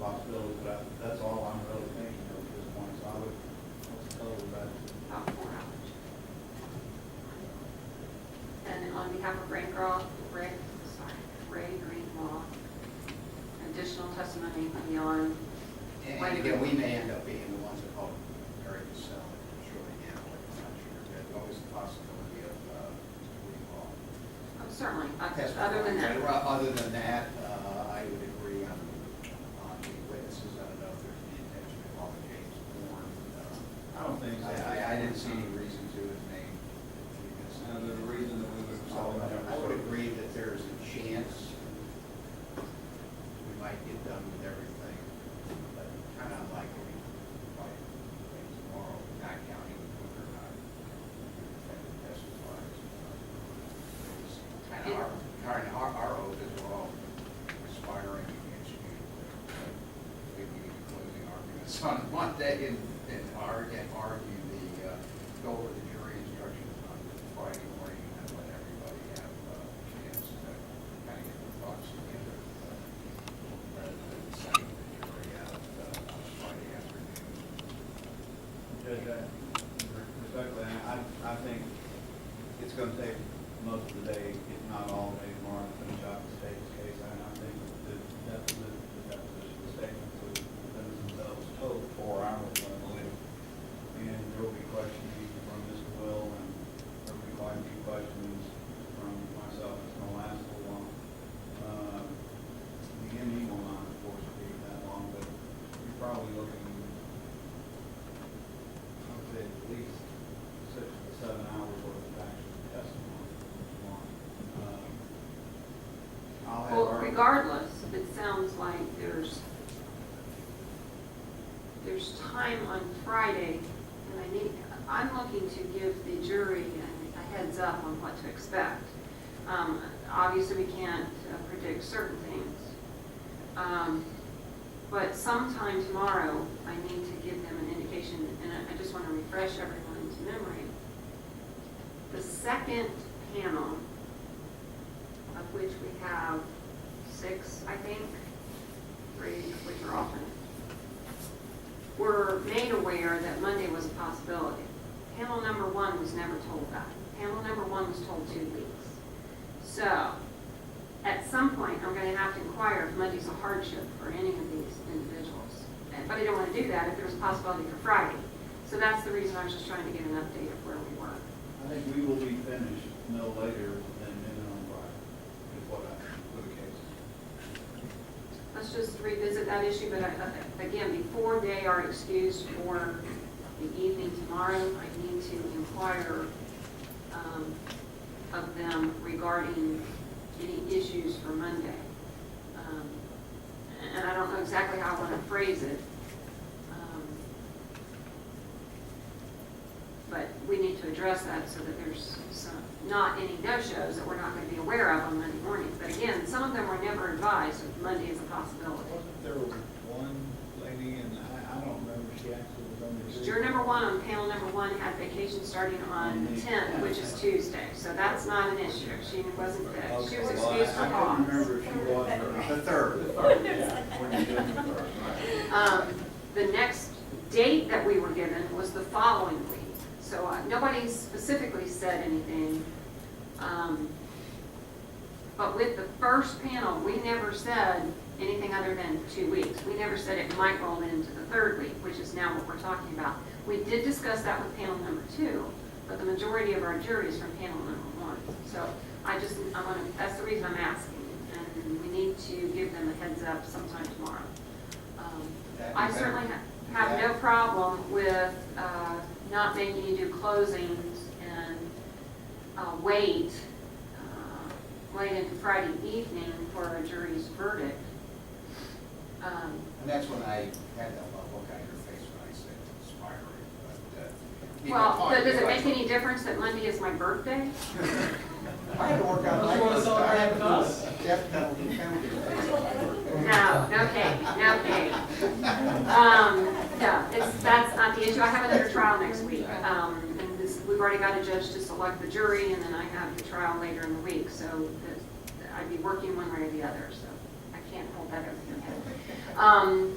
possibility, but that's all I'm really thinking of at this point, so I would, let's tell that. About 4 hours. And on behalf of Ray Greenlaw, additional testimony beyond. And again, we may end up being the ones that help Mary to sell it, surely handle it, I'm not sure. There's always the possibility of recall. Oh, certainly. Other than that. Other than that, I would agree on the witnesses. I don't know if there's any intention to call James Bourne. I don't think so. I didn't see any reason to his name. And the reason that we would call it. I would agree that there's a chance we might get done with everything, but kind of unlikely by tomorrow, not counting whether or not defendant testifies. Kind of our oath is we're all aspiring against you. We need closing arguments on Monday and argue go over the jury instructions on Friday morning and let everybody have a chance to kind of get their thoughts together. Rather than sending the jury out on Friday afternoon. Judge, respectfully, I think it's going to take most of the day, if not all day tomorrow, to finish out the state's case. And I think the deposition statements of the defendants themselves total 4 hours, I believe. And there will be questioning from Mr. Will, and there will be quite a few questions from myself. It's going to last a little long. The ME will not, of course, be that long, but you're probably looking, I would say, at least 6 to 7 hours worth of actual testimony. Well, regardless, it sounds like there's time on Friday, and I'm looking to give the jury a heads up on what to expect. Obviously, we can't predict certain things, but sometime tomorrow, I need to give them an indication, and I just want to refresh everyone's memory. The second panel, of which we have 6, I think, 3, which are alternate, were made aware that Monday was a possibility. Panel number 1 was never told that. Panel number 1 was told 2 weeks. So, at some point, I'm going to have to inquire if Monday's a hardship for any of these individuals. But I don't want to do that if there's a possibility for Friday. So that's the reason I was just trying to get an update of where we were. I think we will be finished no later than noon on Friday, is what I think for the case. Let's just revisit that issue, but again, before they are excused for the evening tomorrow, I need to inquire of them regarding any issues for Monday. And I don't know exactly how I want to phrase it, but we need to address that so that there's not any no-shows that we're not going to be aware of on Monday morning. But again, some of them were never advised if Monday is a possibility. Wasn't there one lady, and I don't remember if she actually was on the jury? Juror number 1 on panel number 1 had vacation starting on the 10th, which is Tuesday. So that's not an issue. She wasn't fit. She was excused for I cause. couldn't remember if she was or not. The third. Yeah, when you did the third, right. The next date that we were given was the following week. So nobody specifically said anything. But with the first panel, we never said anything other than 2 weeks. We never said it might roll into the 3rd week, which is now what we're talking about. We did discuss that with panel number 2, but the majority of our jury is from panel number 1. So that's the reason I'm asking. And we need to give them a heads up sometime tomorrow. I certainly have no problem with not making you do closings and wait late into Friday evening for a jury's verdict. And that's when I had that look on your face when I said it's inspiring. But, does it make any difference that Monday is my birthday? I had to work out my want to celebrate with us? death penalty penalty. No cake. No, that's not the issue. I have another trial next week. We've already got a judge to select the jury, and then I have the trial later in the week, so I'd be working one way or the other, so I can't hold that over your head. My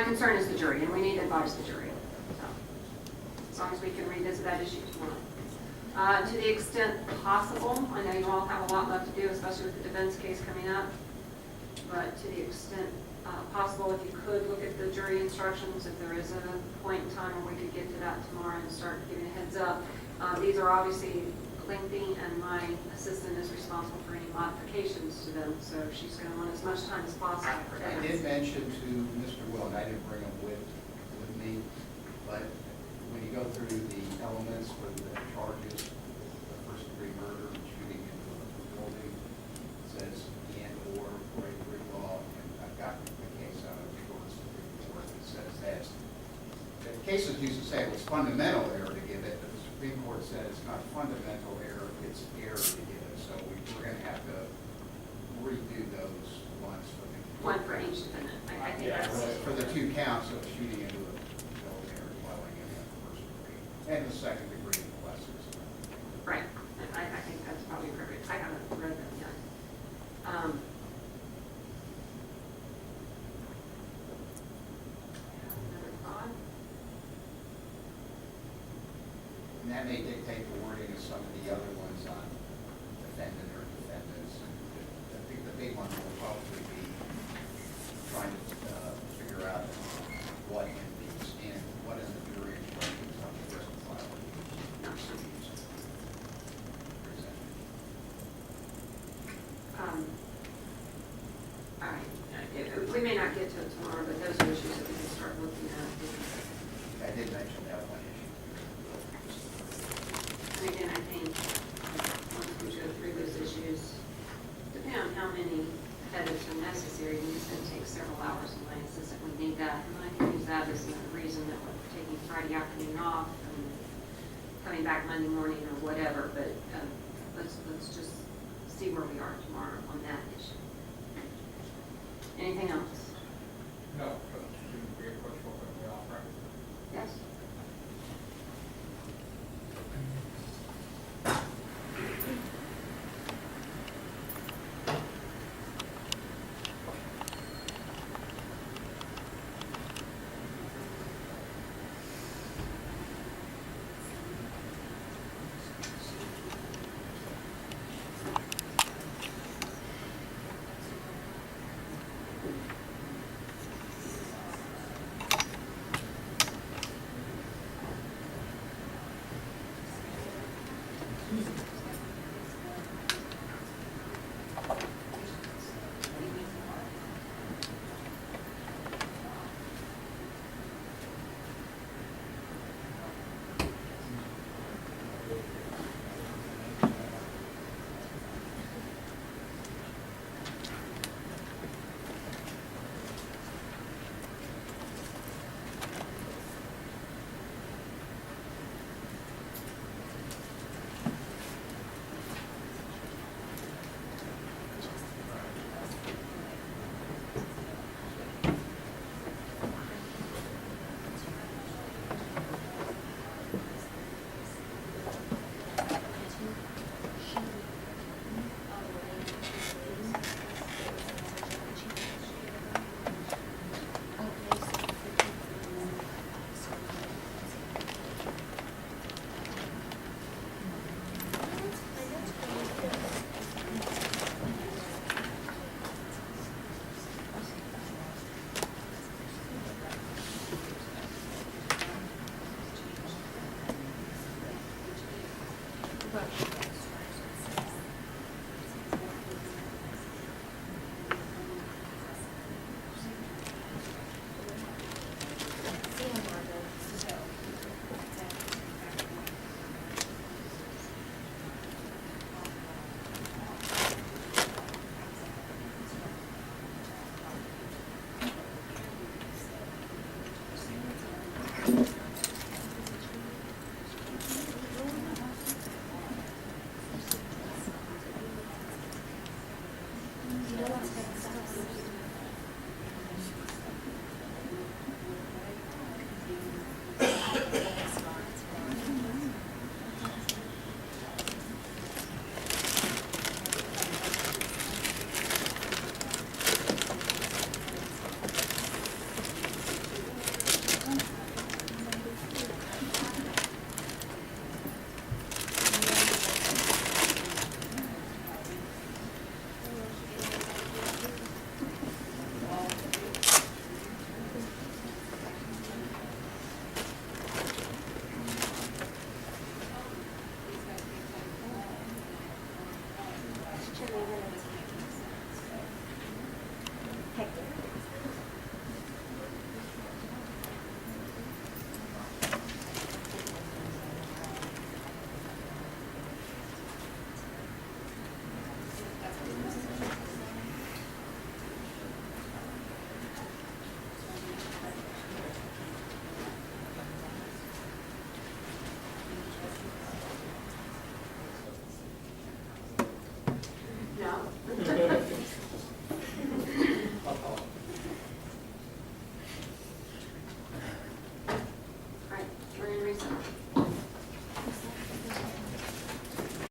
concern is the jury, and we need to advise the jury. So, as long as we can revisit that issue tomorrow. To the extent possible, I know you all have a lot left to do, especially with the defense case coming up, but to the extent possible, if you could look at the jury instructions, if there is a point in time where we could get to that tomorrow and start giving a heads up. These are obviously lengthy, and my assistant is responsible for any modifications to them, so she's going to want as much time as possible for I evidence. did mention to Mr. Will, and I didn't bring him with me, but when you go through the elements for the charges, the first degree murder, shooting into a building, it says and/or for a Greenlaw, and I've got the case out of the Supreme Court that says that's, the cases used to say it was fundamental error to give it, but the Supreme Court said it's not fundamental error, it's error to give it, so we're going to have to redo those ones for the. One for each defendant. I think Yeah, that's, For the 2 counts of shooting into a building or dwelling in the first degree, and the second degree lessons. right. I think that's probably appropriate. I haven't read them yet. Another thought? And that may dictate the wording of some of the other ones on defendant or defendants. I think the big one will probably be trying to figure out what in these, and what in the jury instructions on the first file proceedings presented. All right. We may not get to it tomorrow, but those are issues that we can start looking at. I did mention that one issue. And again, I think once we go through those issues, depending on how many edits are necessary, it's going to take several hours, and my assistant would need that. And I can use that as a reason that we're taking Friday afternoon off and coming back Monday morning or whatever, but let's just see where we are tomorrow on that issue.